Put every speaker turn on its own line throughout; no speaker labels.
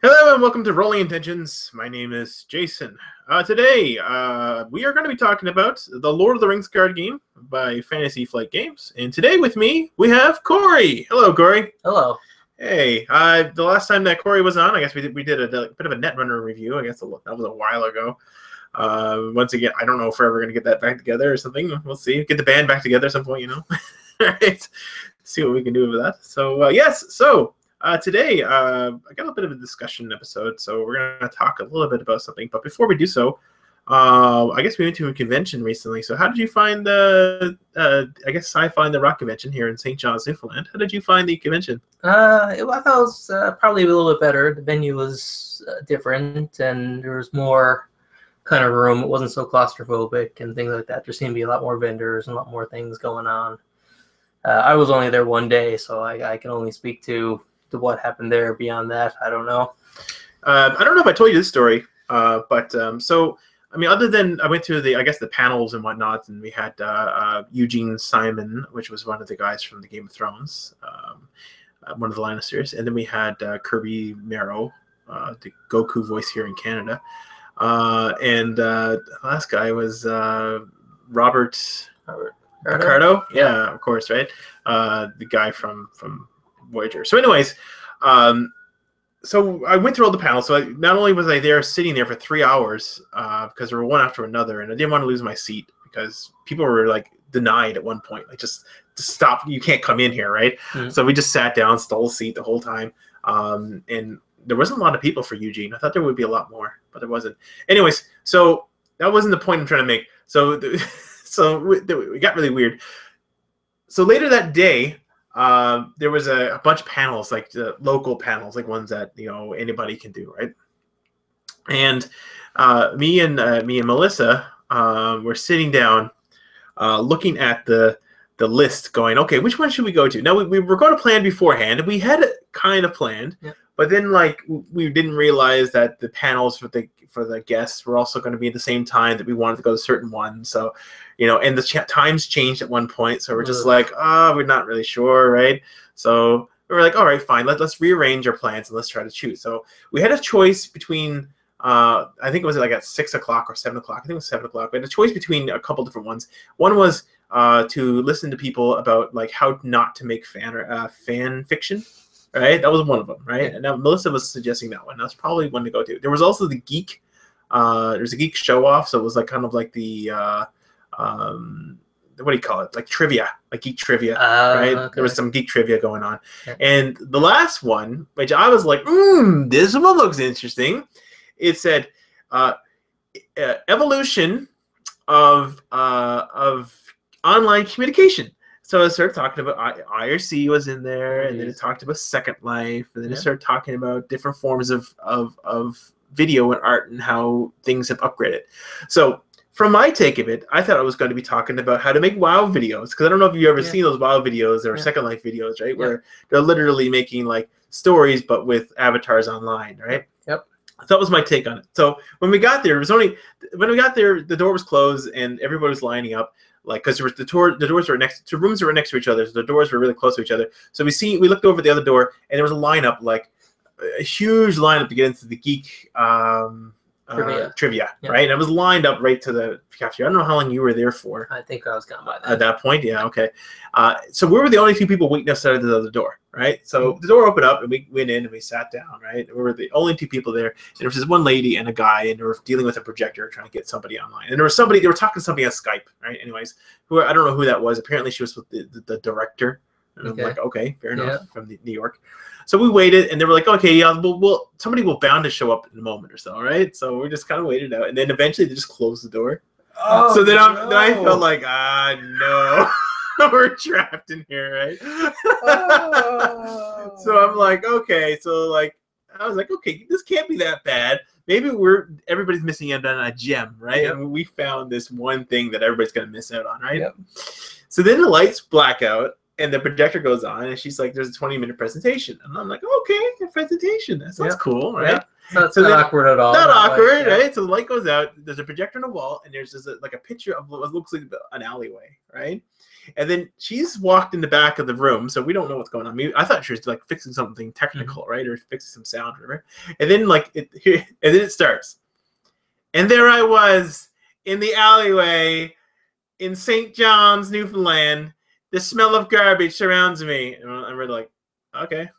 Hello and welcome to Rolling Intentions. My name is Jason. Today, we are going to be talking about the Lord of the Rings card game by Fantasy Flight Games. And today with me, we have Cory. Hello, Cory.
Hello.
Hey, the last time that Cory was on, I guess we did a bit of a Netrunner review. I guess that was a while ago. Once again, I don't know if we're ever going to get that back together or something. We'll see. Get the band back together at some point, you know. Right. See what we can do with that. So, yes. So, today, I got a bit of a discussion episode, so we're going to talk a little bit about something. But before we do so, I guess we went to a convention recently. So how did you find the, I guess, Sci-Fi and the Rock convention here in St. John's, Newfoundland? How did you find the convention?
I thought it was probably a little bit better. The venue was different, and there was more kind of room. It wasn't so claustrophobic and things like that. There seemed to be a lot more vendors and a lot more things going on. I was only there one day, so I can only speak to what happened there. Beyond that, I don't know.
I don't know if I told you this story, but so I mean, other than I went to the panels and whatnot, and we had Eugene Simon, which was one of the guys from the Game of Thrones, one of the Lannisters, and then we had Kirby Merrow, the Goku voice here in Canada, and the last guy was Robert Ricardo. Yeah, of course, right? The guy from Voyager. So anyways, so I went through all the panels. So not only was I there sitting there for 3 hours, because there were one after another, and I didn't want to lose my seat because people were like denied at one point, like just stop, you can't come in here, right? Mm-hmm. So we just sat down, stole a seat the whole time, and there wasn't a lot of people for Eugene. I thought there would be a lot more, but there wasn't. Anyways, so that wasn't the point I'm trying to make. So we got really weird. So later that day, there was a bunch of panels, like the local panels, like ones that anybody can do, right? And me and Melissa were sitting down, looking at the list, going, okay, which one should we go to? Now we were going to plan beforehand, and we had it kind of planned, yeah. But then like we didn't realize that the panels for the guests were also going to be at the same time that we wanted to go to certain ones. So, and the times changed at one point. So we're just like, we're not really sure, right? So we were like, all right, fine. Let's rearrange our plans and let's try to choose. So we had a choice between, I think it was like at 6 o'clock or 7 o'clock. I think it was 7 o'clock. We had a choice between a couple different ones. One was to listen to people about like how not to make fan fiction. Right, that was one of them. Right, and now Melissa was suggesting that one. That's probably one to go to. There was also the geek. There's a geek show off, so it was like kind of like the what do you call it? Like trivia, like geek trivia. Right, okay. There was some geek trivia going on, and the last one, which I was like, this one looks interesting. It said evolution of online communication. So I started talking about IRC was in there, and then it talked about Second Life, and then it started talking about different forms of video and art and how things have upgraded. So from my take of it, I thought I was going to be talking about how to make WoW videos, because I don't know if you've ever seen those WoW videos or Second Life videos, right? Where they're literally making like stories, but with avatars online, right? Yep. So that was my take on it. So when we got there, the door was closed and everybody was lining up. Like, because there was the doors were next to rooms that were next to each other, so the doors were really close to each other. So we looked over the other door, and there was a lineup, like a huge lineup to get into the geek trivia, right? And it was lined up right to the cafeteria. I don't know how long you were there for.
I think I was gone by then.
At that point, yeah, okay. So we were the only two people waiting outside of the other door, right? So the door opened up, and we went in, and we sat down, right? We were the only two people there. And there was this one lady and a guy, and they were dealing with a projector trying to get somebody online. And there was somebody, they were talking to somebody on Skype, right? Anyways, I don't know who that was. Apparently she was with the director. And I'm like, okay, fair enough, from New York. So we waited, and they were like, okay, yeah, somebody will bound to show up in a moment or so, right? So we just kind of waited out, and then eventually they just closed the door. Oh, so then I felt like, no, we're trapped in here, right? Oh. So I'm like, okay, so like I was like, okay, this can't be that bad. Maybe everybody's missing out on a gem, right? Yep. And we found this one thing that everybody's gonna miss out on, right? Yep. So then the lights black out. And the projector goes on, and she's like, there's a 20-minute presentation. And I'm like, okay, a presentation. That sounds cool, right?
Yeah. So not awkward at all.
Not awkward, right? So the light goes out. There's a projector on the wall, and there's just like a picture of what looks like an alleyway, right? And then she's walked in the back of the room, so we don't know what's going on. I thought she was like fixing something technical, right, or fixing some sound, or whatever. And then and then it starts, and there I was in the alleyway in St. John's, Newfoundland. The smell of garbage surrounds me, and I'm really like, okay,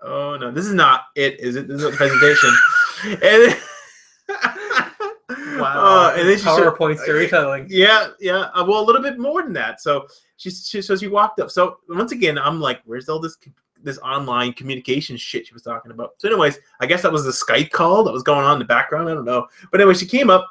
oh no, this is not it, is it? This is not the presentation. And then,
wow,
and then she
PowerPoint storytelling.
Yeah. Well, a little bit more than that. So she walked up. So once again, I'm like, where's all this online communication shit she was talking about? So anyways, I guess that was the Skype call that was going on in the background. I don't know. But anyway, she came up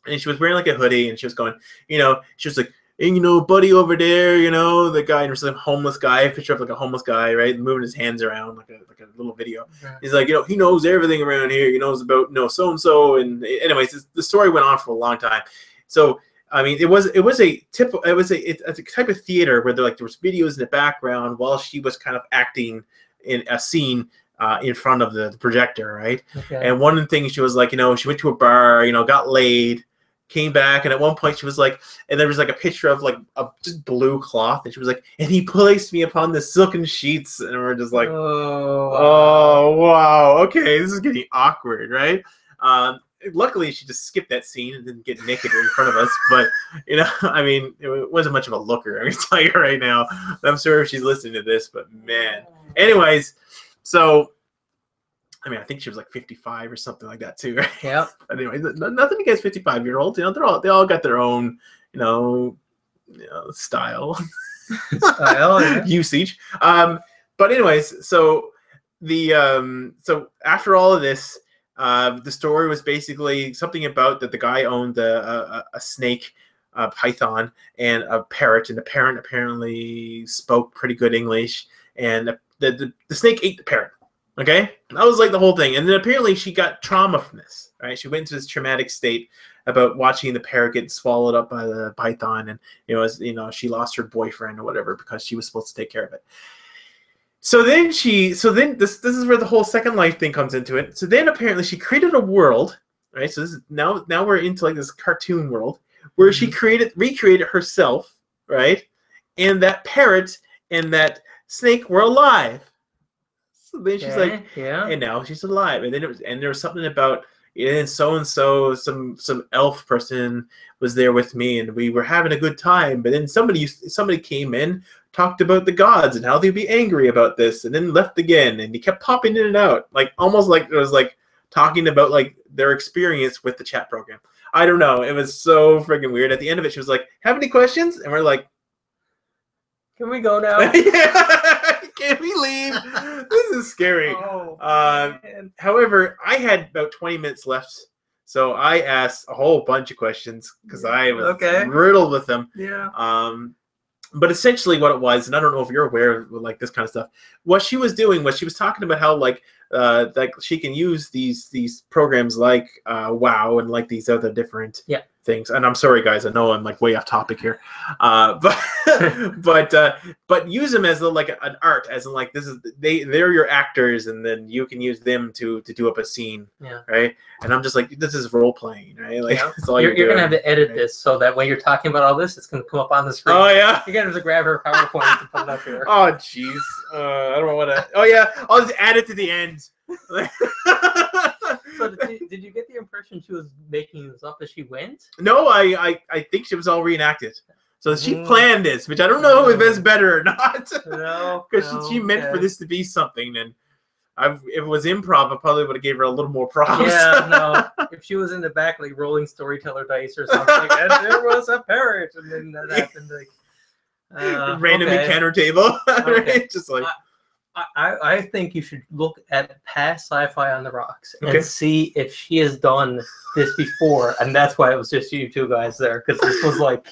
and she was wearing like a hoodie and she was going, she was like, and, buddy over there, the guy, and there's some homeless guy, a picture of like a homeless guy, right, moving his hands around like a little video. Yeah. He's like, he knows everything around here. He knows about, so and so. And anyways, the story went on for a long time. So I mean, it was a type of theater where there was videos in the background while she was kind of acting in a scene in front of the projector, right? Okay. And one of the things she was like, she went to a bar, got laid. Came back, and at one point she was like, and there was like a picture of like a just blue cloth, and she was like, and he placed me upon the silken sheets, and we're just like, oh wow, okay, this is getting awkward, right? Luckily she just skipped that scene and didn't get naked in front of us, but I mean, it wasn't much of a looker, I can tell you right now. I'm sure if she's listening to this, but man. Anyways, so I mean, I think she was like 55 or something like that too, right? Yeah. Anyway, nothing against 55-year-olds. They all got their own, style, usage. But anyways, so so after all of this, the story was basically something about that the guy owned a snake, a python, and a parrot, and the parrot apparently spoke pretty good English, and the snake ate the parrot. Okay, that was like the whole thing, and then apparently she got trauma from this. Right, she went into this traumatic state about watching the parrot get swallowed up by the python, and she lost her boyfriend or whatever because she was supposed to take care of it. So then this is where the whole Second Life thing comes into it. So then apparently she created a world, right? So this is now we're into like this cartoon world where she recreated herself, right? And that parrot and that snake were alive. So then she's like, yeah, and now she's alive. And then there was something about, and so some elf person was there with me, and we were having a good time. But then somebody came in, talked about the gods and how they'd be angry about this, and then left again. And he kept popping in and out, like almost like it was like talking about like their experience with the chat program. I don't know. It was so freaking weird. At the end of it, she was like, "Have any questions?" And we're like,
"Can we go now?"
Yeah. Can we leave? This is scary. However, I had about 20 minutes left, so I asked a whole bunch of questions because I was riddled with them. Yeah. But essentially what it was, and I don't know if you're aware of like this kind of stuff, what she was doing was she was talking about how like she can use these programs like WoW and like these other different things. And I'm sorry guys, I know I'm like way off topic here, but use them as like an art, as in like this is they're your actors, and then you can use them to do up a scene, right? And I'm just like, this is role playing, right? Like that's all you're
gonna have to edit this so that when you're talking about all this, it's gonna come up on the screen.
Oh yeah,
you're gonna have to grab her PowerPoint to put it up here.
Oh jeez, I don't know what to. Oh yeah, I'll just add it to the end.
So did you get the impression she was making this up as she went?
No, I think she was all reenacted. So she planned this, which I don't know if it's better or not. No, because she meant for this to be something. And if it was improv, I probably would have gave her a little more props.
Yeah, no. If she was in the back like rolling storyteller dice or something, and there was a parrot, and then that happened like
random encounter table, right? Just like.
I think you should look at past Sci-Fi on the Rocks and see if she has done this before, and that's why it was just you two guys there, because this was like.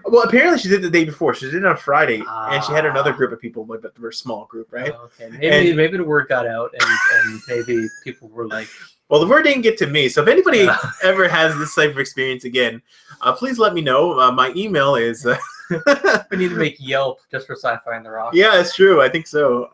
Well, apparently she did the day before. She did it on Friday, and she had another group of people, but they were a small group, right?
Oh, okay, maybe the word got out, and maybe people were like.
Well, the word didn't get to me, so if anybody ever has this type of experience again, please let me know. My email is.
We need to make Yelp just for Sci-Fi on the Rocks.
Yeah, it's true. I think so.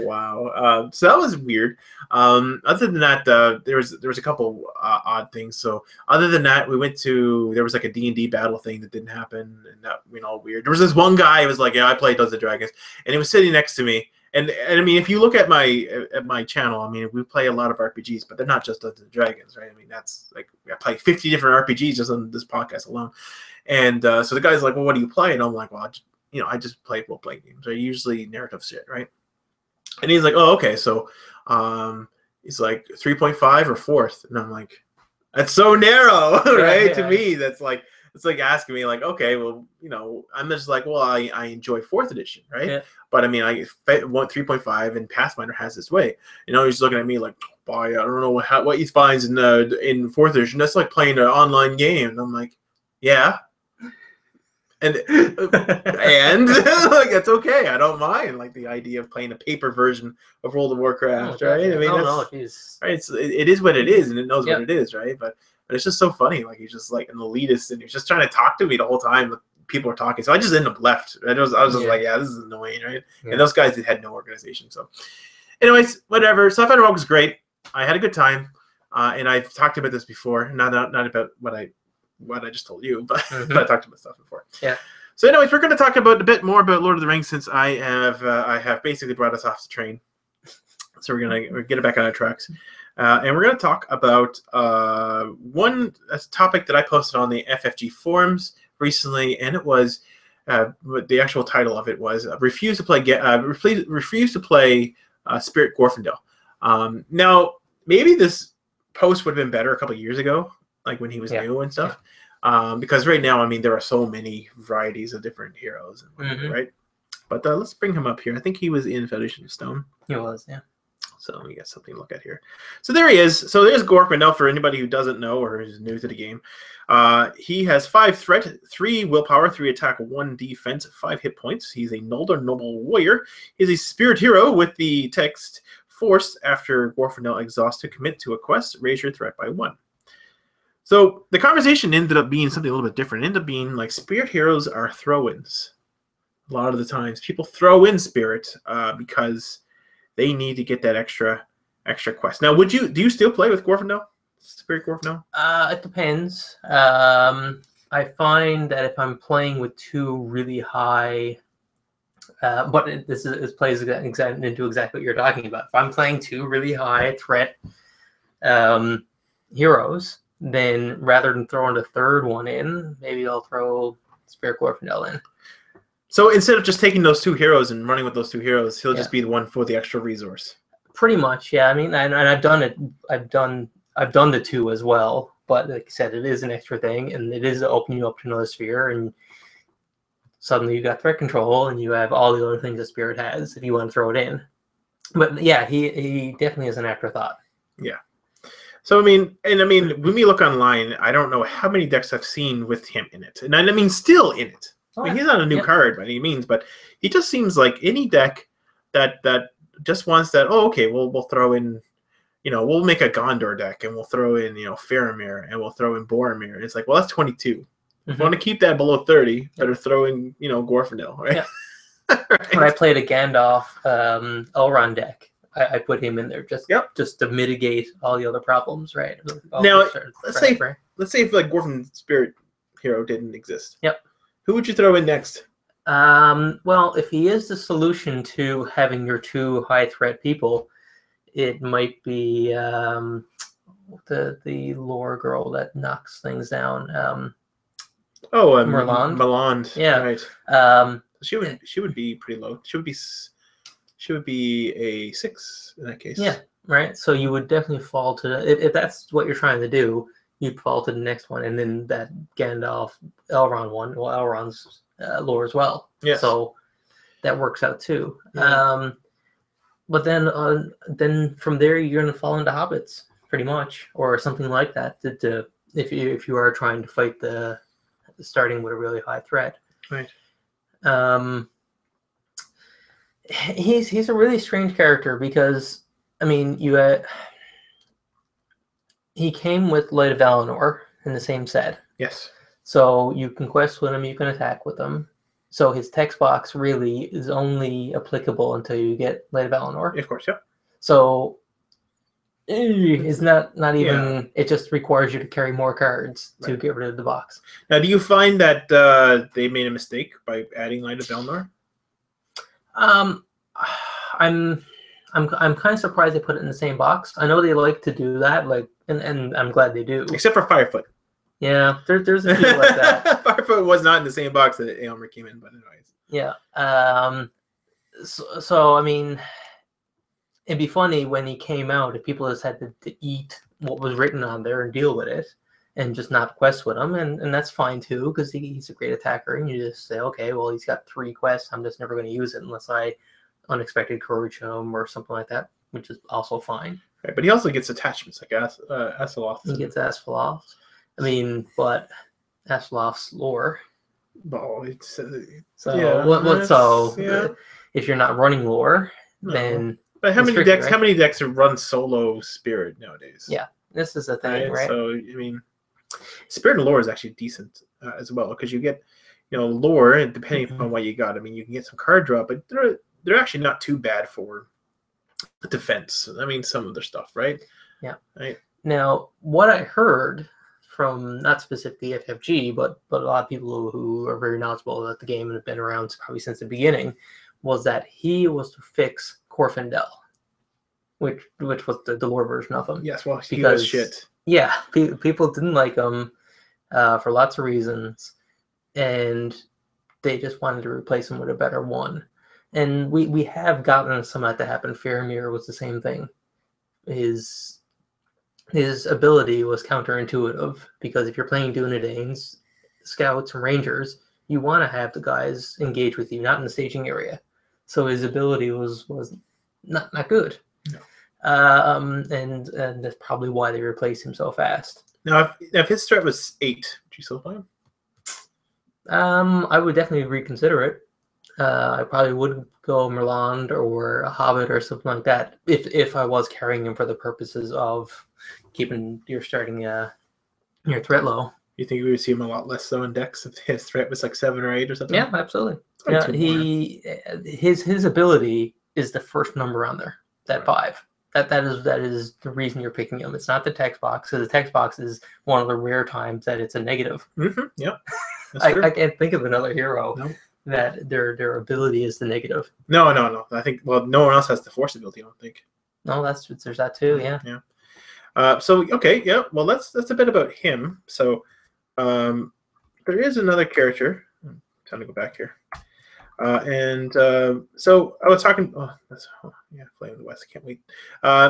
Wow. So that was weird. Other than that, there was a couple odd things. So other than that, there was like a D&D battle thing that didn't happen, and that went all weird. There was this one guy who was like, yeah, I play Dungeons & Dragons, and he was sitting next to me. And I mean, if you look at my channel, I mean, we play a lot of RPGs, but they're not just Dungeons & Dragons, right? I mean, that's like, I play 50 different RPGs just on this podcast alone. And so the guy's like, well, what do you play? And I'm like, well, I just play role-playing games. I usually narrative shit, right? And he's like, oh, okay. So he's like 3.5 or fourth. And I'm like, that's so narrow, right?
Yeah.
To me, that's like, it's like asking me like, okay, well, I'm just like, well, I enjoy fourth edition, right?
Yeah.
But I mean, I want 3.5 and Pathfinder has this way. He's looking at me like, boy, I don't know what he finds in fourth edition. That's like playing an online game. And I'm like, yeah. And like, that's okay. I don't mind like the idea of playing a paper version of World of Warcraft, right? I mean, right. It is what it is, and it knows what it is, right? But it's just so funny. Like, he's just like an elitist, and he's just trying to talk to me the whole time. People are talking, so I just ended up left. I was just like, yeah, this is annoying, right? Yeah. And those guys had no organization. So, anyways, whatever. Sci-Fi Rogue was great. I had a good time, and I've talked about this before. Not about what I just told you, but but I talked about stuff before.
Yeah.
So, anyways, we're going to talk a bit more about Lord of the Rings, since I have basically brought us off the train. So we're gonna get it back on our tracks, and we're going to talk about a topic that I posted on the FFG forums recently, and it was the actual title of it was refuse to play Spirit Glorfindel. Now, maybe this post would have been better a couple of years ago, like when he was new and stuff. Because right now, I mean, there are so many varieties of different heroes, right? But let's bring him up here. I think he was in Foundation of Stone.
He was, yeah.
So we got something to look at here. So there he is. So there's Glorfindel, for anybody who doesn't know or is new to the game. He has 5 threat, 3 willpower, 3 attack, 1 defense, 5 hit points. He's a Noldor noble warrior. He's a spirit hero with the text, forced after Glorfindel exhausts to commit to a quest, raise your threat by 1. So the conversation ended up being something a little bit different. It ended up being like, spirit heroes are throw-ins. A lot of the times people throw in spirit because they need to get that extra quest. Now, do you still play with Glorfindel? Spirit Glorfindel?
It depends. I find that if I'm playing with 2 really high, but this plays into exactly what you're talking about. If I'm playing 2 really high threat heroes, then rather than throwing a third one in, maybe I'll throw Spirit Glorfindel in.
So instead of just taking those 2 heroes and running with those 2 heroes, he'll just be the one for the extra resource.
Pretty much, yeah. I mean, and I've done it. I've done the 2 as well. But like I said, it is an extra thing, and it is opening you up to another sphere, and suddenly you got threat control, and you have all the other things that Spirit has if you want to throw it in. But yeah, he definitely is an afterthought. Yeah.
So I mean, when we look online, I don't know how many decks I've seen with him in it, and I mean still in it. I mean, he's not a new card by any means, but he just seems like any deck that just wants that. Oh, okay, we'll throw in, we'll make a Gondor deck and we'll throw in, Faramir, and we'll throw in Boromir. And it's like, well, that's 22. If you want to keep that below 30, better throw in, Glorfindel, right? Yeah.
Right? When I played a Gandalf Elrond deck, I put him in there just to mitigate all the other problems, right?
Now, let's say if like Glorfin Spirit Hero didn't exist.
Yep.
Who would you throw in next?
Well, if he is the solution to having your 2 high threat people, it might be the lore girl that knocks things down.
Merland.
Yeah.
Right. She would be pretty low. She would be a 6 in that case.
Yeah. Right. So you would definitely fall to if that's what you're trying to do. You'd fall to the next one, and then that Gandalf Elrond one. Well, Elrond's lore as well.
Yeah.
So that works out too.
Yeah.
But then from there you're gonna fall into hobbits pretty much, or something like that. If you are trying to fight starting with a really high threat.
Right.
He's a really strange character because I mean he came with Light of Valinor in the same set.
Yes.
So you can quest with him, you can attack with him. So his text box really is only applicable until you get Light of Valinor.
Of course, yeah.
So it's not even.
Yeah.
It just requires you to carry more cards to
Right.
get rid of the box.
Now, do you find that they made a mistake by adding Light of Valinor?
I'm kind of surprised they put it in the same box. I know they like to do that, like, and I'm glad they do.
Except for Firefoot.
Yeah, there's a few like that.
Firefoot was not in the same box that Aylmer came in, but anyways.
Yeah. So I mean, it'd be funny when he came out if people just had to eat what was written on there and deal with it, and just not quest with him, and that's fine too, because he's a great attacker, and you just say, okay, well, he's got 3 quests. I'm just never going to use it unless I unexpected courage him or something like that, which is also fine.
Right, but he also gets attachments like Azeroth.
He gets Asphalov. I mean, but Aspalov's lore.
Oh, it's,
So
yeah.
If you're not running lore, then
but how many
tricky,
decks?
right?
How many decks run solo Spirit nowadays?
Yeah, this is a thing, right?
So I mean, Spirit and lore is actually decent as well, because you get, lore, and depending upon what you got. I mean, you can get some card draw, but they're actually not too bad for defense. I mean, some of their stuff, right?
Yeah.
Right.
Now, what I heard from not specifically FFG, but a lot of people who are very knowledgeable about the game and have been around probably since the beginning, was that he was to fix Glorfindel, which was the lore version of him.
Yes, well, he was shit.
Yeah, people didn't like him for lots of reasons, and they just wanted to replace him with a better one. And we have gotten some of that to happen. Faramir was the same thing. His ability was counterintuitive, because if you're playing Dunedains, Scouts, and Rangers, you want to have the guys engage with you, not in the staging area. So his ability was not good.
No.
And that's probably why they replaced him so fast.
Now, if his threat was 8, would you still play him?
I would definitely reconsider it. I probably would go Merland or a Hobbit or something like that if I was carrying him for the purposes of keeping your starting your threat low.
You think we would see him a lot less though in decks if his threat was like 7 or 8 or something?
Yeah, absolutely. Yeah, his ability is the first number on there. That 5. That is the reason you're picking him. It's not the text box. So the text box is one of the rare times that it's a negative.
Mm-hmm. Yep.
I can't think of another hero.
No.
That their ability is the negative.
No. I think, well, no one else has the force ability, I don't think.
No, there's that too, yeah.
Yeah. So okay, yeah. Well, that's a bit about him. So there is another character. Time to go back here. So I was talking. Flame of the West. I can't wait.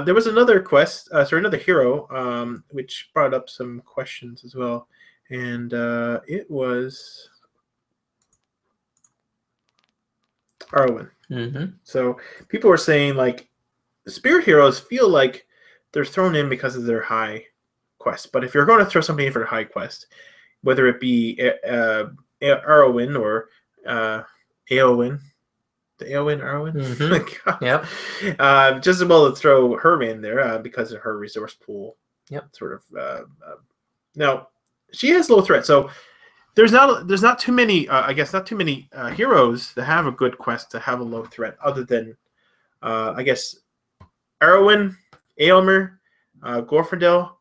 There was another quest. Another hero, which brought up some questions as well, and it was Arwen.
Mm-hmm.
So people were saying like the spirit heroes feel like they're thrown in because of their high quest. But if you're going to throw something in for a high quest, whether it be Arwen or Eowyn, the Eowyn Arwen,
mm-hmm.
Yep. Just as well to throw her in there because of her resource pool.
Yep.
Sort of. Now she has low threat, so there's not too many. I guess not too many heroes that have a good quest to have a low threat, other than I guess Arwen, Aylmer, Glorfindel,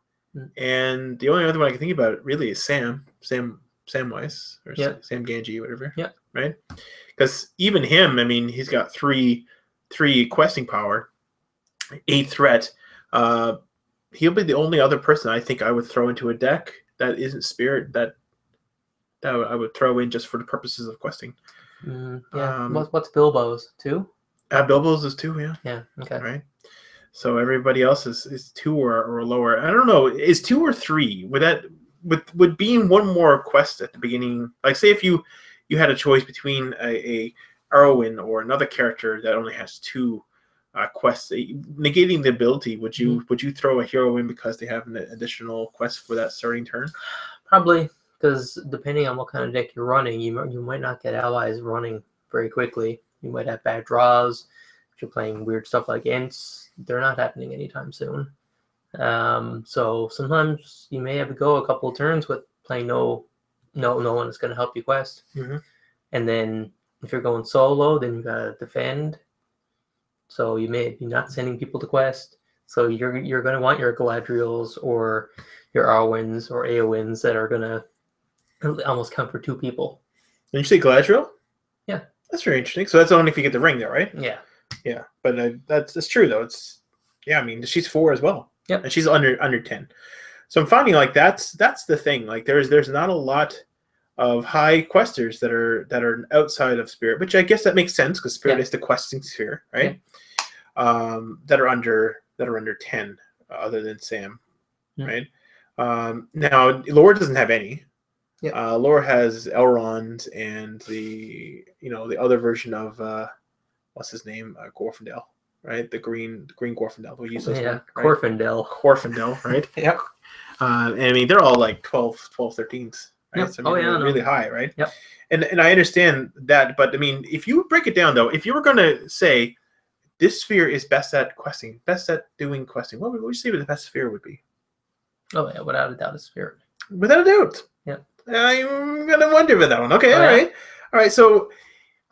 and the only other one I can think about really is Samwise or Sam Ganji, whatever.
Yeah.
Right. Because even him, I mean, he's got three questing power, 8 threat. He'll be the only other person I think I would throw into a deck that isn't spirit that I would throw in just for the purposes of questing.
What's Bilbo's 2?
Bilbo's is 2, yeah.
Yeah. Okay.
Right. So everybody else is 2 or lower. I don't know. Is 2 or 3? Would being one more quest at the beginning, like say if you had a choice between a Arwen or another character that only has 2 quests, negating the ability, would you throw a hero in because they have an additional quest for that starting turn?
Probably, because depending on what kind of deck you're running, you might not get allies running very quickly. You might have bad draws. If you're playing weird stuff like Ints, they're not happening anytime soon. So sometimes you may have to go a couple of turns with playing no one is going to help you quest.
Mm-hmm.
And then if you're going solo, then you gotta defend. So you may be not sending people to quest. So you're gonna want your Galadriels or your Arwens or Eowyn's that are gonna almost count for 2 people.
Did you say Galadriel?
Yeah.
That's very interesting. So that's only if you get the ring there, right?
Yeah.
Yeah, but that's true though. It's I mean, she's 4 as well.
Yep.
And she's under 10. So I'm finding like that's the thing. Like there's not a lot of high questers that are outside of Spirit, which I guess that makes sense because Spirit is the questing sphere, right? That are under 10, other than Sam, right? Now Lore doesn't have any. Yeah. Lore has Elrond and the other version of what's his name, Glorfindel, right? The green Glorfindel. We use those.
Yeah,
one, right? Glorfindel, right?
Yep.
And I mean, they're all like 12, 13s, right?
Yep.
So I mean, really high, right?
Yep.
And I understand that, but I mean, if you break it down though, if you were going to say this sphere is best at questing, best at doing questing, what would you say the best sphere would be?
Oh yeah, without a doubt, a Spirit.
Without a doubt.
Yeah.
I'm gonna wonder with that one. Okay, all right. So,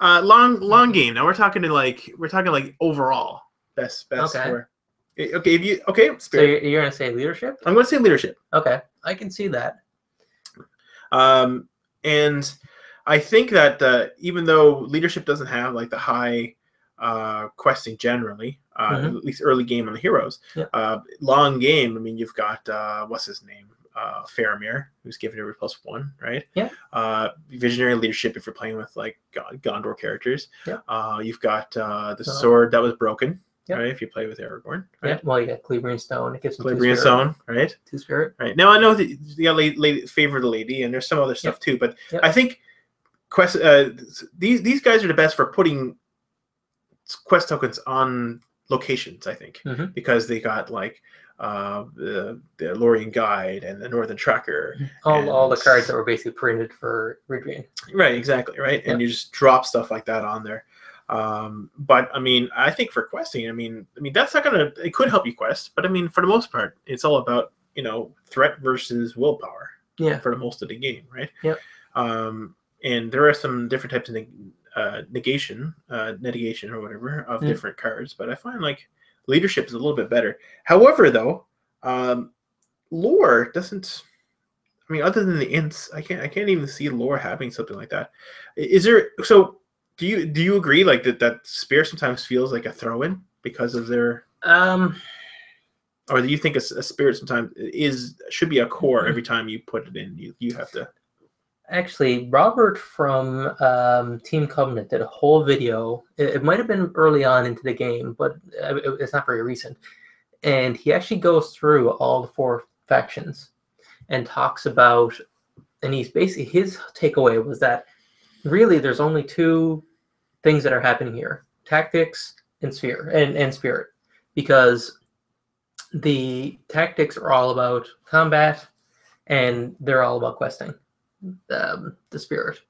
long game. Now we're talking overall best for. Okay, Spirit.
So you're gonna say leadership?
I'm gonna say leadership.
Okay, I can see that.
And I think that even though leadership doesn't have like the high questing generally, at least early game on the heroes, long game. I mean, you've got what's his name, Faramir, who's given every +1, right?
Yeah.
Visionary leadership if you're playing with like Gondor characters.
Yeah.
You've got the sword that was broken.
Yep.
Right, if you play with Aragorn, right?
Yeah. Well, you got Cleaver Stone. It gives them
Cleaver Stone, right?
2 Spirit.
Right. Now I know that you got Favor the Lady, and there's some other stuff too, but I think these guys are the best for putting quest tokens on locations. I think because they got like the Lorien Guide and the Northern Tracker.
All the cards that were basically printed for Ridrian.
Right. Exactly. Right. And you just drop stuff like that on there. But I mean, I think for questing, I mean that's not gonna. It could help you quest, but I mean, for the most part, it's all about threat versus willpower.
Yeah.
For the most of the game, right?
Yep.
And there are some different types of negation or whatever of different cards, but I find like leadership is a little bit better. However, though, lore doesn't. I mean, other than the ints, I can't even see lore having something like that. Is there so? Do you agree like that Spirit sometimes feels like a throw-in because of their or do you think a Spirit sometimes should be a core every time you put it in? You have to. Actually,
Robert from Team Covenant did a whole video. It might have been early on into the game, but it's not very recent. And he actually goes through all the 4 factions and talks about, and he's basically, his takeaway was that really there's only 2 things that are happening here: tactics and Spirit, because the tactics are all about combat and they're all about questing. The Spirit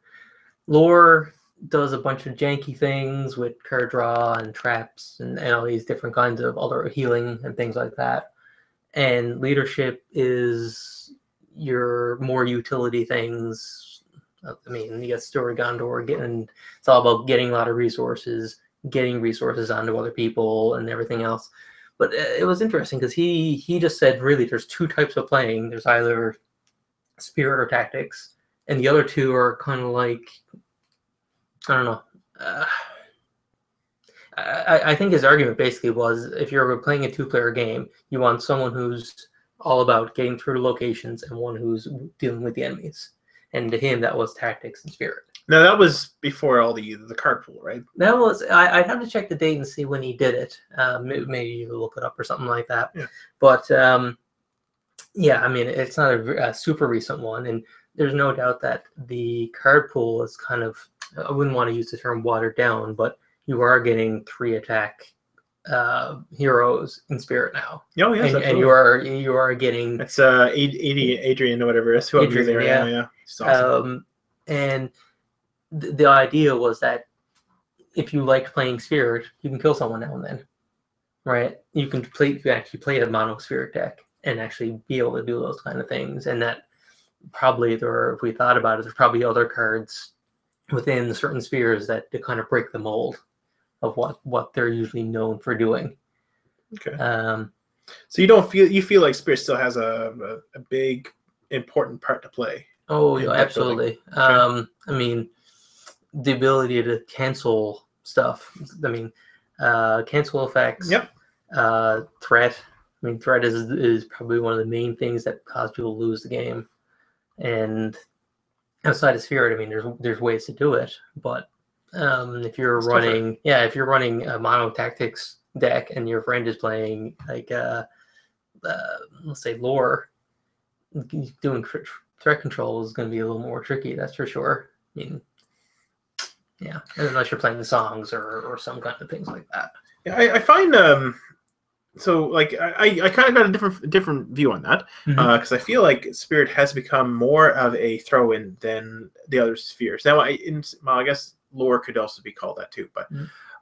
lore does a bunch of janky things with card draw and traps and all these different kinds of other healing and things like that, and leadership is your more utility things. I mean, you got Story Gondor it's all about getting a lot of resources, getting resources onto other people and everything else. But it was interesting because he just said really there's 2 types of playing. There's either Spirit or tactics, and the other 2 are kind of like, I don't know. I think his argument basically was if you're playing a 2-player game, you want someone who's all about getting through the locations and one who's dealing with the enemies. And to him, that was tactics and Spirit.
Now that was before all the card pool, right?
That was. I'd have to check the date and see when he did it. Maybe you look it up or something like that.
Yeah.
But yeah, I mean, it's not a super recent one, and there's no doubt that the card pool is kind of. I wouldn't want to use the term watered down, but you are getting 3 attack heroes in Spirit now.
Oh yes,
and you are getting.
It's Adrian or whatever. That's who I'm using right now. Yeah. Awesome.
And the idea was that if you liked playing Spirit, you can kill someone now and then, right? You can actually play a mono Spirit deck and actually be able to do those kind of things. And that probably if we thought about it, there's probably other cards within certain spheres that to kind of break the mold of what they're usually known for doing.
Okay. So you feel like Spirit still has a big important part to play.
Oh, yeah, absolutely. I mean, the ability to cancel stuff. I mean, cancel effects.
Yep.
Threat. I mean, threat is probably one of the main things that cause people to lose the game. And outside of Spirit, I mean, there's ways to do it, but if you're running a mono tactics deck and your friend is playing like let's say lore, doing threat control is going to be a little more tricky. That's for sure. I mean, yeah, unless you're playing the songs or some kind of things like that.
Yeah, I find so like I kind of got a different view on that because I feel like Spirit has become more of a throw-in than the other spheres. Now, I guess lore could also be called that too, but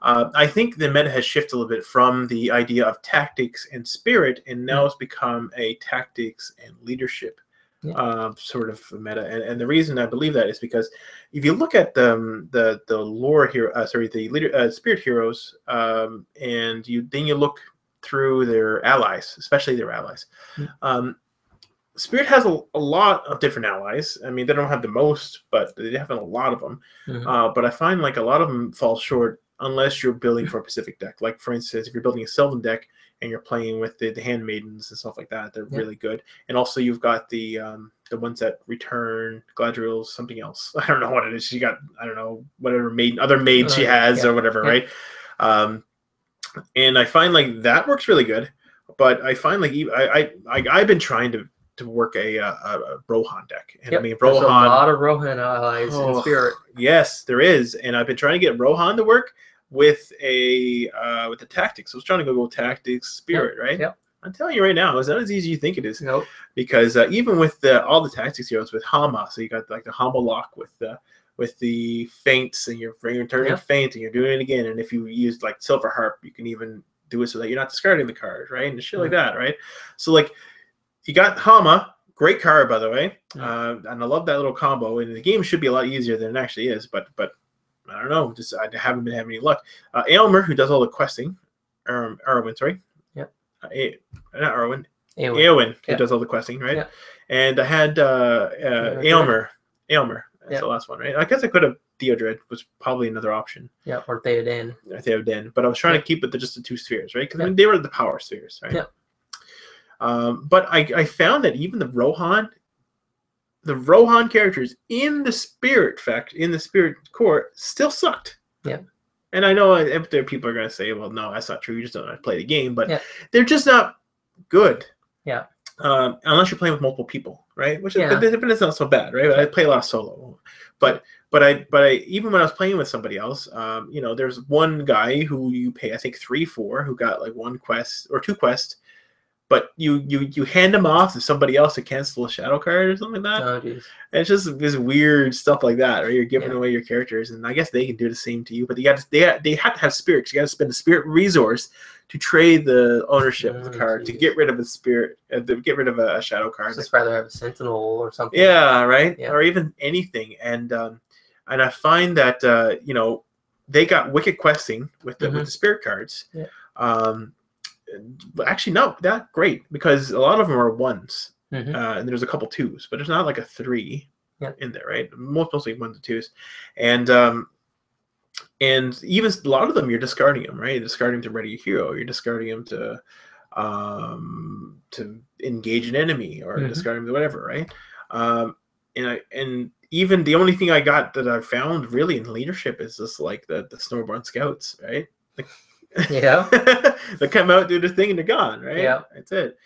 I think the meta has shifted a little bit from the idea of tactics and Spirit, and now it's become a tactics and leadership sort of meta. And the reason I believe that is because if you look at the lore here, the Spirit heroes, and you look through their allies, especially their allies. Spirit has a lot of different allies. I mean, they don't have the most, but they have a lot of them. But I find like a lot of them fall short unless you're building for a specific deck. Like, for instance, if you're building a Sylvan deck and you're playing with the Handmaidens and stuff like that, they're really good. And also you've got the ones that return Galadriel's something else. I don't know what it is. She got, I don't know, whatever other maid she has or whatever, right? And I find like that works really good, but I find like I've been trying to work a Rohan deck, and I mean Rohan.
There's a lot of Rohan allies in Spirit.
Yes, there is, and I've been trying to get Rohan to work with the tactics. I was trying to go tactics Spirit, right?
Yep.
I'm telling you right now, it's not as easy as you think it is.
Nope.
Because even with all the tactics heroes with Hama, so you got like the Hama lock with the feints, and you're turning feint and you're doing it again. And if you use like Silver Harp, you can even do it so that you're not discarding the card, right? And shit like that, right? So like you got Hama, great card by the way, and I love that little combo. And the game should be a lot easier than it actually is, but I don't know, just I haven't been having any luck. Aylmer, who does all the questing, Erwin, sorry, not Erwin, Eowyn, who does all the questing, right? Yeah. And I had Aylmer. That's the last one, right? I guess I could have Theodred was probably another option.
Yeah, or Theoden.
But I was trying to keep it to just the two spheres, right? Because I mean, they were the power spheres, right? Yeah. But I found that even the Rohan characters in the Spirit core still sucked. Yeah. And I know if there people are going to say, well, no, that's not true. You just don't know how to play the game. But they're just not good. Yeah. Unless you're playing with multiple people, right? Which it's not so bad, right? I play a lot of solo, but I even when I was playing with somebody else, there's one guy who you pay I think 3 for, who got like 1 quest or 2 quests, but you hand him off to somebody else to cancel a shadow card or something like that. Oh, geez. And it's just this weird stuff like that, right? You're giving away your characters, and I guess they can do the same to you, but they have to have spirits. You got to spend a spirit resource to trade the ownership of the card, to get rid of a spirit, to get rid of a shadow card.
Just rather have a sentinel or something.
Yeah, right. Yeah. Or even anything. And I find that they got wicked questing with the spirit cards. Yeah. But actually not that great, because a lot of them are 1s, and there's a couple 2s, but there's not like a 3 in there, right? Mostly 1s and 2s, and even a lot of them you're discarding them, right? You're discarding to ready a hero, you're discarding them to engage an enemy, or discarding them to whatever, right? And even the only thing I got that I found really in leadership is just like the Snowborn Scouts, right? They come out, do the thing, and they're gone, right? Yeah, that's it.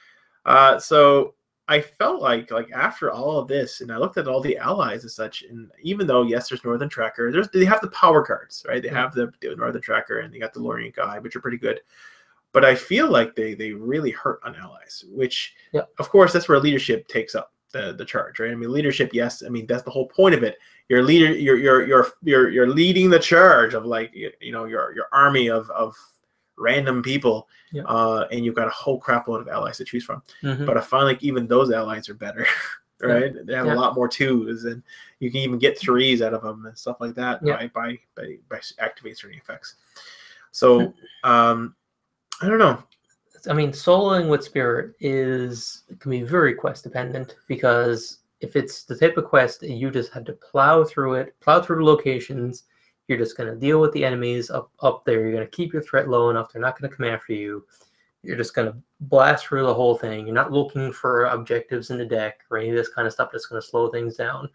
So I felt like after all of this, and I looked at all the allies and such, and even though yes, there's Northern Tracker, they have the power cards, right? They have the Northern Tracker, and they got the Lorient Guy, which are pretty good. But I feel like they really hurt on allies, which of course that's where leadership takes up the charge, right? I mean, leadership, yes, I mean that's the whole point of it. You're leader, you're leading the charge of like your army of random people, and you've got a whole crap load of allies to choose from. But I find like even those allies are better right? They have a lot more 2s, and you can even get 3s out of them and stuff like that by activating certain effects. So I don't know.
I mean, soloing with Spirit can be very quest dependent, because if it's the type of quest that you just have to plow through the locations, you're just going to deal with the enemies up there. You're going to keep your threat low enough. They're not going to come after you. You're just going to blast through the whole thing. You're not looking for objectives in the deck or any of this kind of stuff that's going to slow things down.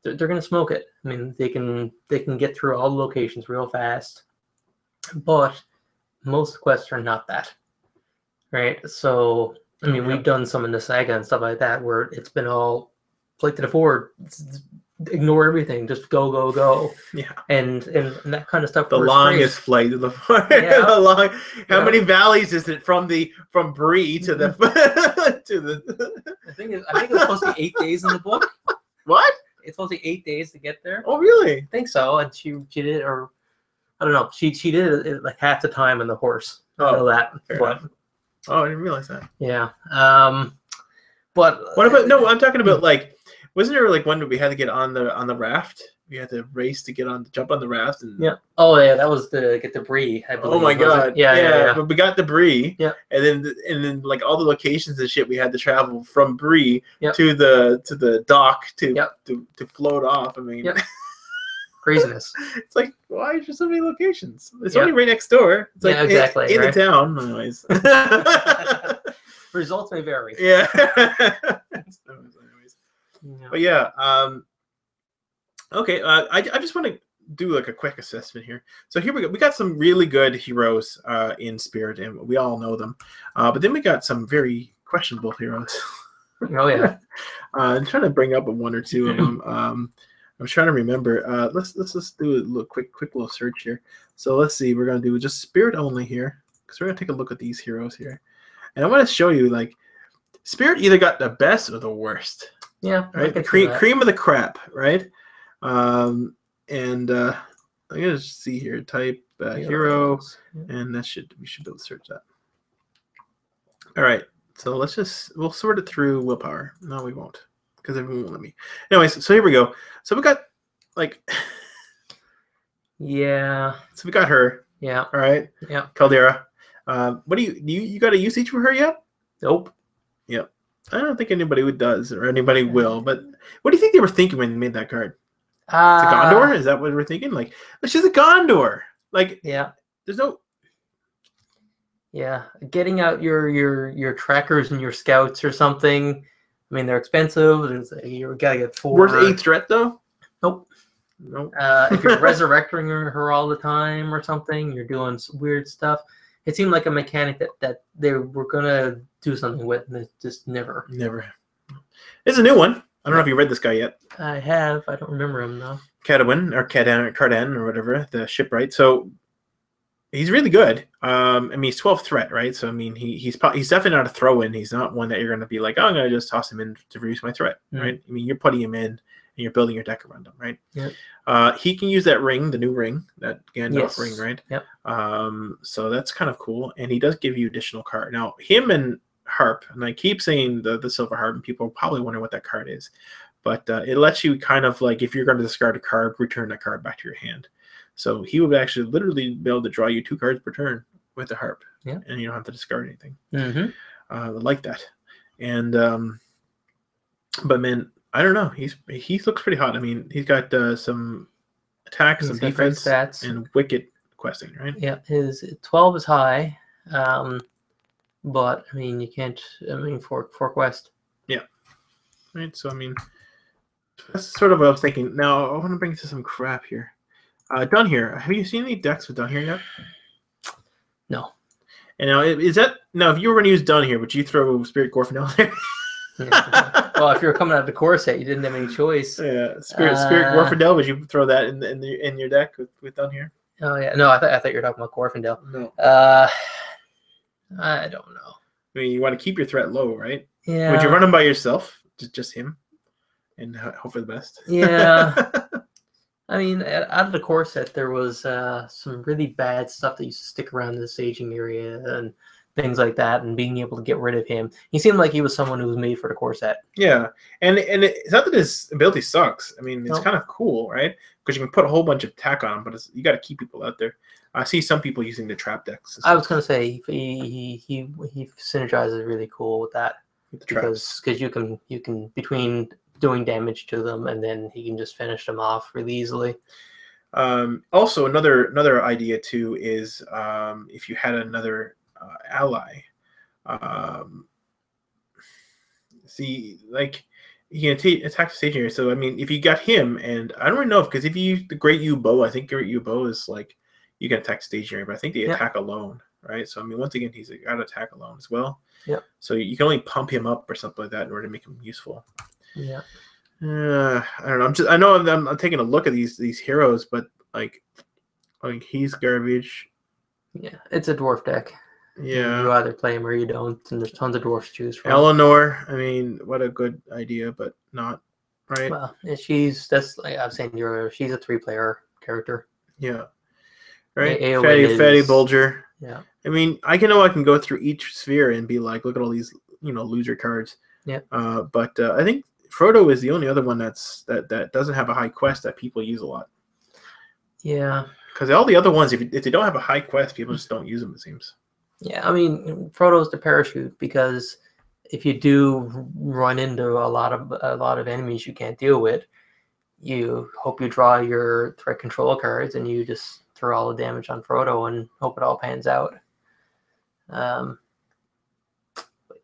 They're going to smoke it. I mean, they can get through all the locations real fast, but most quests are not that, right? So, I mean, we've done some in the saga and stuff like that where it's been all flick to the forward, ignore everything, just go, go, go.
Yeah.
And that kind of stuff.
The longest flight to the forward. Yeah. How many valleys is it from Bree to the to the
The thing is, I think it's supposed to be 8 days in the book.
What?
It's supposed to be 8 days to get there.
Oh, really?
I think so. And she did it, or I don't know. She did it like half the time on the horse. I know that. But
I didn't realize that.
Yeah. But
what about? No, I'm talking about like. Wasn't there like one where we had to get on the raft? We had to race to jump on the raft. And
Oh yeah, that was to get the Bree. I believe.
Oh my god.
Yeah.
But we got the Bree.
Yeah.
And then like all the locations and shit we had to travel from Bree to the dock to float off. I mean.
Craziness.
It's like, why is there so many locations? It's only right next door. It's like
exactly.
In the town, anyways.
Results may vary.
Yeah. But yeah, okay. I just want to do like a quick assessment here. So here we go. We got some really good heroes in Spirit, and we all know them. But then we got some very questionable heroes.
Oh yeah.
I'm trying to bring up one or two of them. I'm trying to remember. Let's just do a little quick little search here. So let's see. We're gonna do just Spirit only here, because we're gonna take a look at these heroes here, and I want to show you like Spirit either got the best or the worst.
Yeah,
right. The cream of the crap, right? And I'm gonna see here. Type hero, and we should be able to search that. All right. So we'll sort it through willpower. No, we won't, because everyone won't let me. Anyways, so here we go. So we got like.
Yeah.
So we got her.
Yeah.
All right.
Yeah.
Caldera. What do you got a usage for her yet?
Nope.
Yep. I don't think anybody does, or anybody will. But what do you think they were thinking when they made that card? It's a Gondor? Is that what we're thinking? Like, she's a Gondor. Like, there's no.
Yeah, getting out your trackers and your scouts or something. I mean, they're expensive. You gotta get 4.
Worth 8 threat though.
Nope. If you're resurrecting her all the time or something, you're doing some weird stuff. It seemed like a mechanic that they were gonna do something with, and it just never.
It's a new one. I don't know if you read this guy yet.
I have. I don't remember him though.
Cadwin or Cardan or whatever, the shipwright. So he's really good. I mean, he's 12 threat, right? So I mean, he's definitely not a throw-in. He's not one that you're gonna be like, oh, I'm gonna just toss him in to reduce my threat, right? I mean, you're putting him in and you're building your deck around him, right?
Yeah.
He can use that ring, the new ring, that Gandalf ring, right?
Yep.
So that's kind of cool, and he does give you additional card. Now, him and Harp, and I keep saying the Silver Harp, and people probably wonder what that card is, but it lets you kind of like, if you're going to discard a card, return that card back to your hand. So he would actually literally be able to draw you 2 cards per turn with the Harp, and you don't have to discard anything. I like that, and but man, I don't know. He looks pretty hot. I mean, he's got some attacks, some defense, stats, and wicked questing, right?
Yeah, his 12 is high, but I mean, you can't. I mean, for quest. Yeah.
Right. So I mean, that's sort of what I was thinking. Now I want to bring to some crap here. Done here. Have you seen any decks with Done here yet?
No.
And now if you were going to use Done here, would you throw Spirit Glorfindel there?
Well, if you were coming out of the core set, you didn't have any choice.
Yeah, Spirit Glorfindel. Would you throw that in your deck with Done here?
Oh yeah, no, I thought you were talking about Glorfindel.
No.
I don't know.
I mean, you want to keep your threat low, right?
Yeah.
Would you run him by yourself, just him, and hope for the best?
Yeah. I mean, out of the core set, there was some really bad stuff that used to stick around the staging area, and things like that, and being able to get rid of him. He seemed like he was someone who was made for the core set.
Yeah, and it's not that his ability sucks. I mean, it's kind of cool, right? Because you can put a whole bunch of attack on him, but you got to keep people out there. I see some people using the trap decks.
I was gonna say he synergizes really cool with that, because you can between doing damage to them and then he can just finish them off really easily.
Also, another idea too is if you had another ally. See, like you can attack the stage area. So I mean, if you got him, and I don't really know because if you use the Great U Bow, I think Great U Bow is like you can attack stage area, but I think they attack alone, right? So I mean, once again, he's got to attack alone as well.
Yeah.
So you can only pump him up or something like that in order to make him useful.
Yeah.
I don't know. I know I'm taking a look at these heroes, but like he's garbage.
Yeah, it's a dwarf deck.
Yeah,
you either play him or you don't, and there's tons of dwarfs to choose from.
Eleanor, I mean, what a good idea, but not right.
Well, that's like I was saying earlier. She's a 3-player character.
Yeah, right.
AOE
Fatty Bulger.
Yeah.
I mean, I can go through each sphere and be like, look at all these, loser cards.
Yeah.
But I think Frodo is the only other one that doesn't have a high quest that people use a lot.
Yeah.
Because all the other ones, if they don't have a high quest, people just don't use them. It seems.
Yeah, I mean, Frodo's the parachute, because if you do run into a lot of enemies you can't deal with, you hope you draw your threat control cards and you just throw all the damage on Frodo and hope it all pans out. But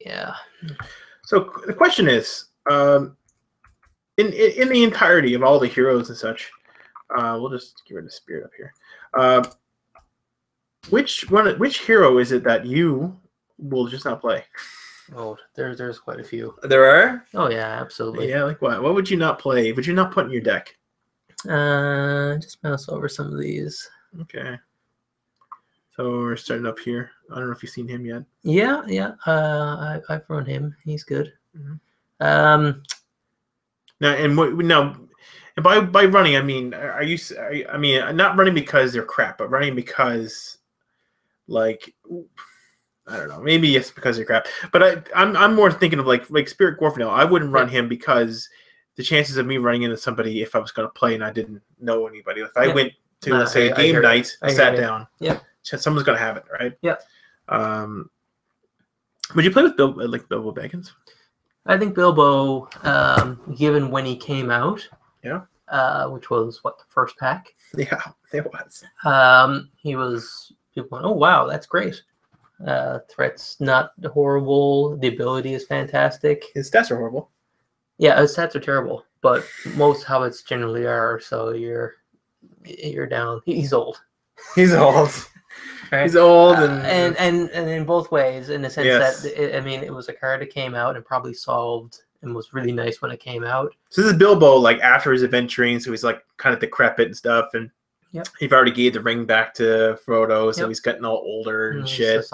yeah. So
the question is, in the entirety of all the heroes and such, we'll just get rid of Spirit up here. Which hero is it that you will just not play?
Oh, there's quite a few.
There are?
Oh yeah, absolutely.
Yeah, like what? What would you not play? Would you not put in your deck?
Just mouse over some of these.
Okay. So we're starting up here. I don't know if you've seen him yet.
Yeah. I've run him. He's good.
Mm-hmm. Now, by running, I mean, I mean, not running because they're crap, but running because, like, I don't know, maybe it's because they're crap. But I'm more thinking of like Spirit Glorfindel. I wouldn't run him because the chances of me running into somebody if I was going to play and I didn't know anybody. If I went to, let's say, a game night, I sat down.
Yeah.
Someone's going to have it, right?
Yeah.
Would you play with Bilbo Baggins?
I think Bilbo, given when he came out, which was the first pack.
Yeah, it was.
He was people went, oh wow, that's great. Threat's not horrible. The ability is fantastic.
His stats are horrible.
Yeah, his stats are terrible, but most hobbits generally are. So you're down. He's old.
He's old.
Right?
He's old,
and in both ways, in the sense that it was a card that came out and probably solved and was really nice when it came out.
So this is Bilbo, like after his adventuring, so he's like kind of decrepit and stuff, and he's already gave the ring back to Frodo, so he's getting all older and shit.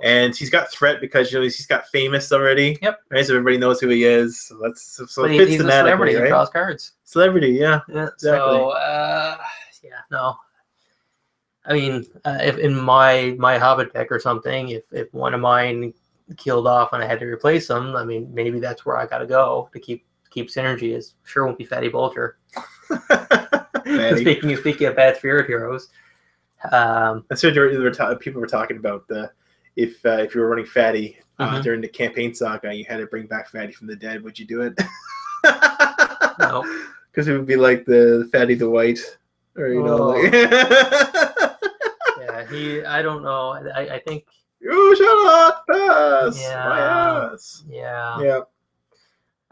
And he's got threat because he's got famous already.
Yep.
Right, so everybody knows who he is. So it fits
he's a celebrity. Right? He draws cards.
Celebrity, yeah. Exactly.
So no. I mean, if in my Hobbit deck or something, if one of mine killed off and I had to replace them, I mean, maybe that's where I got to go to keep synergy. It sure won't be Fatty Bulger. Speaking of bad spirit heroes,
that's what people were talking about. If you were running Fatty during the campaign saga, and you had to bring back Fatty from the dead, would you do it?
No,
because it would be like the Fatty the White, or
I don't know. I think
you shall not pass.
Yeah.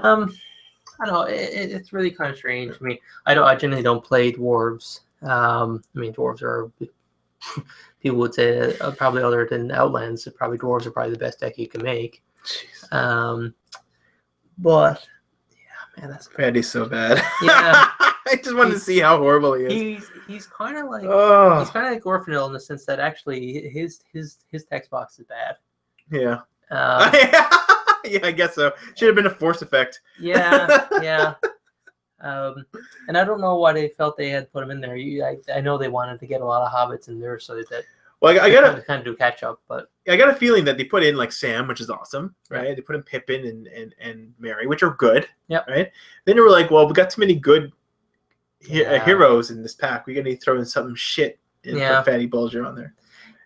I don't know. It's really kind of strange. I mean, I generally don't play dwarves. I mean, dwarves are people would say probably other than Outlands, probably dwarves are probably the best deck you can make. But yeah, man, that's
Fatty's so bad.
Yeah.
I just wanted to see how horrible he
is. He's kind of like he's kind of like Glorfindel in the sense that actually his text box is bad.
Yeah. Yeah, I guess so. Should have been a force effect.
Yeah. And I don't know why they felt they had put him in there. I know they wanted to get a lot of hobbits in there so that.
Well, I got to
kind of do catch up, but
I got a feeling that they put in like Sam, which is awesome, right?
Yeah.
They put in Pippin and Mary, which are good,
Yep.
right? Then they were like, well, we got too many good
Yeah.
heroes in this pack. We got to throw in something shit and
Yeah.
put Fatty Bulger on there.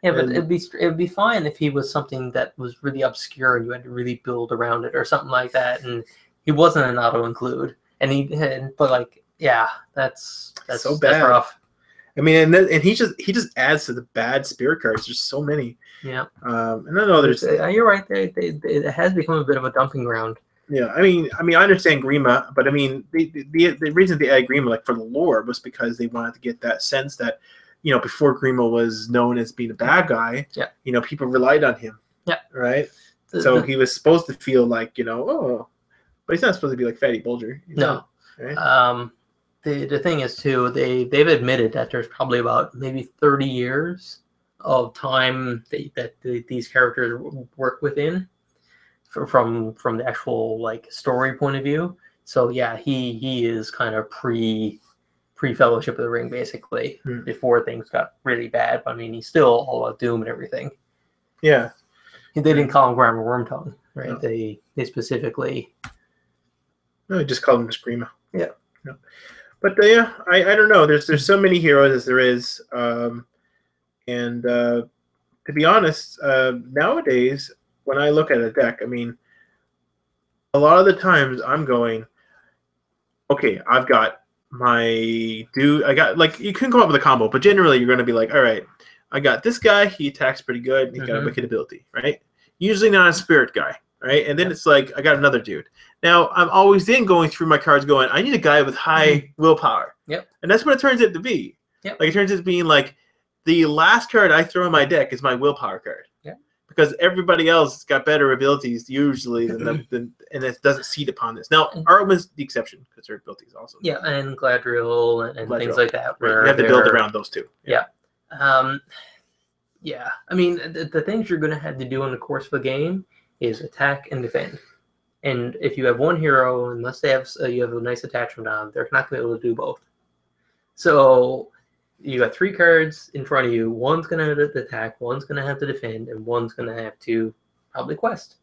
Yeah, but
And-
it'd be fine if he was something that was really obscure and you had to really build around it or something like that, and he wasn't an auto include, but like, yeah, that's
so
that's
bad.
rough.
I mean, and he just adds to the bad spirit cards. There's so many.
Yeah.
And I know there's.
You're right. It has become a bit of a dumping ground.
Yeah, I mean, I understand Grima, but I mean, the reason they added Grima, like for the lore, was because they wanted to get that sense that, before Grima was known as being a bad guy,
yeah,
people relied on him.
Yeah.
Right. So he was supposed to feel like, oh, but he's not supposed to be like Fatty Bulger.
No.
Right?
The thing is too, they've admitted that there's probably about maybe 30 years of time that these characters work within, from the actual like story point of view. So yeah, he is kind of pre Fellowship of the Ring basically, before things got really bad. But I mean, he's still all about Doom and everything.
Yeah,
they didn't call him Grammar Wormtongue, right?
No.
They specifically.
No, they just called him Screama.
Yeah.
No. But yeah, I don't know. There's so many heroes as there is, and to be honest, nowadays when I look at a deck, I mean, a lot of the times I'm going, okay, I've got my dude. I got, like, you can come up with a combo, but generally you're going to be like, all right, I got this guy. He attacks pretty good. He's got a wicked ability, right? Usually not a spirit guy, right? And then it's like, I got another dude. Now, I'm always then going through my cards going, I need a guy with high willpower.
Yep.
And that's what it turns out to be.
Yep.
Like, it turns out to being like, the last card I throw in my deck is my willpower card.
Yep.
Because everybody else has got better abilities usually and it doesn't seed upon this. Now, Arwen's the exception because her abilities also.
Yeah, and Gladriel and
Gladriel.
Things like that.
Right. You have to build around those two.
Yeah. Yeah. I mean, the things you're going to have to do in the course of a game is attack and defend. And if you have one hero, unless they have you have a nice attachment on, they're not going to be able to do both. So you got 3 cards in front of you. One's going to have to attack, one's going to have to defend, and one's going to have to probably quest.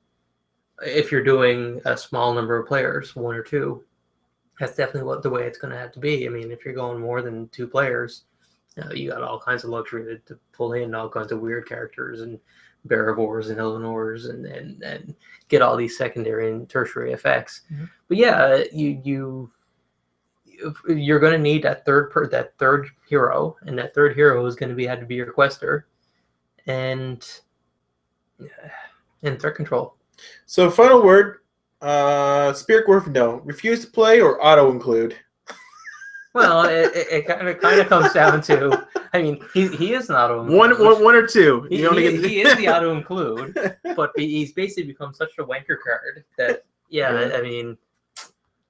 If you're doing a small number of players, 1 or 2, that's definitely the way it's going to have to be. I mean, if you're going more than 2 players, you got all kinds of luxury to pull in all kinds of weird characters and Barivores and Eleanors and get all these secondary and tertiary effects. Mm-hmm. But yeah, you're going to need that third hero, and that third hero is going to have to be your quester and threat control. So
final word, Spirit Glorfindel, refuse to play or auto include?
Well, it kind of comes down to, I mean, he is an auto include.
One or two.
He is the auto include, but he's basically become such a wanker card that, I mean,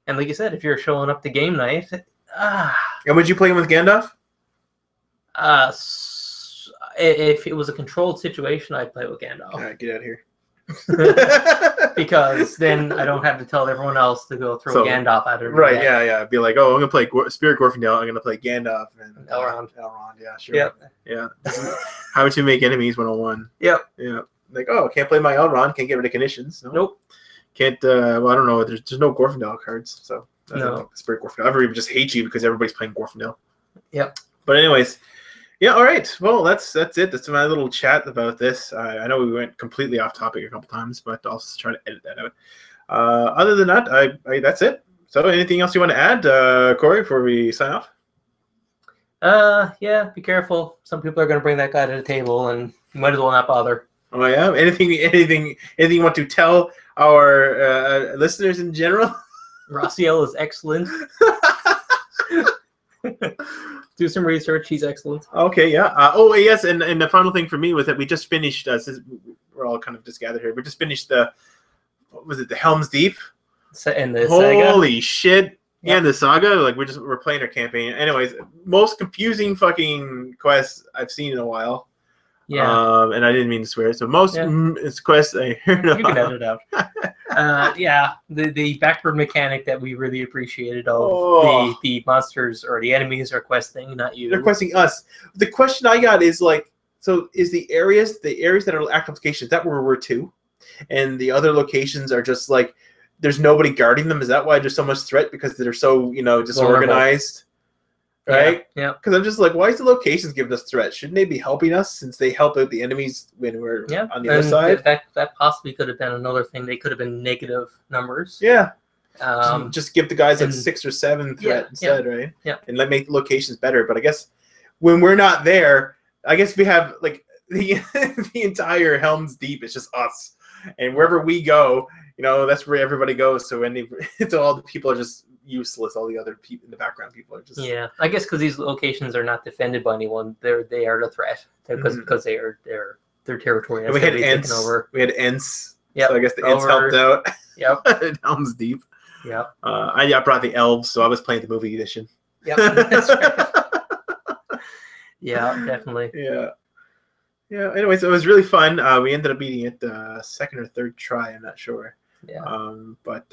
and like you said, if you're showing up to game night,
And would you play him with Gandalf?
If it was a controlled situation, I'd play with Gandalf.
All right, get out of here.
Because then I don't have to tell everyone else to go throw Gandalf out of
right. Yeah. Be like, oh, I'm gonna play Spirit Glorfindel. I'm gonna play Gandalf and
Elrond.
Yeah, sure.
Yep.
Yeah. How would you make enemies 101?
Yep.
Yeah. Like, oh, can't play my Elrond. Can't get rid of conditions. No.
Nope.
Can't. Well, I don't know. There's no Glorfindel cards, so
no.
Spirit Glorfindel. Everybody just hates you because everybody's playing Glorfindel.
Yep.
But anyways. Yeah, all right. Well, that's it. That's my little chat about this. I know we went completely off topic a couple times, but I'll try to edit that out. Other than that, I that's it. So anything else you want to add, Cory, before we sign off?
Yeah, be careful. Some people are going to bring that guy to the table, and you might as well not bother.
Oh, yeah? Anything you want to tell our listeners in general?
Raziel is excellent. Do some research. He's excellent.
Okay, yeah. Oh, yes, and the final thing for me was that we just finished, since we're all kind of just gathered here, we just finished the Helm's Deep?
And the saga?
Holy shit.
Yep.
Yeah, the saga, like we're playing our campaign. Anyways, most confusing fucking quest I've seen in a while.
Yeah.
And I didn't mean to swear. So most quests I heard of.
You can edit it out. Yeah, the backward mechanic that we really appreciated of the monsters or the enemies are questing, not you.
They're questing us. The question I got is like, So is the areas that are active locations, that where we're two, and the other locations are just like there's nobody guarding them? Is that why there's so much threat, because they're so disorganized? Right?
Yeah.
Because I'm just like, why is the locations giving us threats? Shouldn't they be helping us, since they help out the enemies when we're on the other side?
That possibly could have been another thing. They could have been negative numbers.
Yeah. Just give the guys like 6 or 7 threat instead, right?
Yeah.
And let make the locations better. But I guess when we're not there, I guess we have like the entire Helm's Deep. It's just us, and wherever we go, that's where everybody goes. So so all the people are just useless. All the other people in the background, people are just
I guess because these locations are not defended by anyone. They are the threat because they're their territory.
And we had Ents. We had Ents.
Yeah.
So I guess the Ents helped out.
Yep.
In Helm's Deep.
Yeah.
I brought the elves, so I was playing the movie edition.
Yep. That's right. Yeah, definitely.
Yeah. Anyways, it was really fun. We ended up beating it second or third try. I'm not sure.
Yeah.
But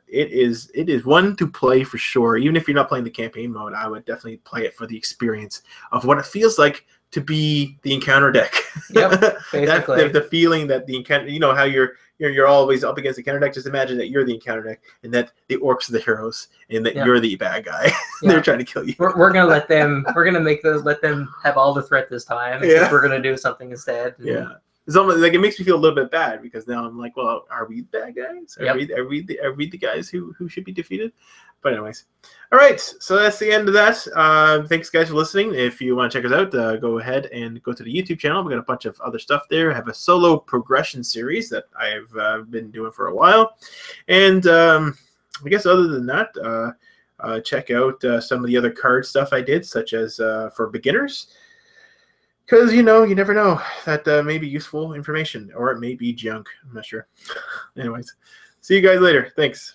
it is one to play for sure. Even if you're not playing the campaign mode, I would definitely play it for the experience of what it feels like to be the encounter deck.
Yep. Basically,
the feeling that the encounter, how you're always up against the encounter deck. Just imagine that you're the encounter deck, and that the orcs are the heroes, and that you're the bad guy. They're trying to kill you.
We're gonna let them. We're gonna let them have all the threat this time. Yeah. We're gonna do something instead.
Yeah. It's almost like it makes me feel a little bit bad, because now I'm like, well, are we the bad guys? Are we the guys who should be defeated? But anyways, all right. So that's the end of that. Thanks, guys, for listening. If you want to check us out, go ahead and go to the YouTube channel. We got a bunch of other stuff there. I have a solo progression series that I've been doing for a while, and I guess other than that, check out some of the other card stuff I did, such as for beginners. Because, you never know. That may be useful information, or it may be junk. I'm not sure. Anyways, see you guys later. Thanks.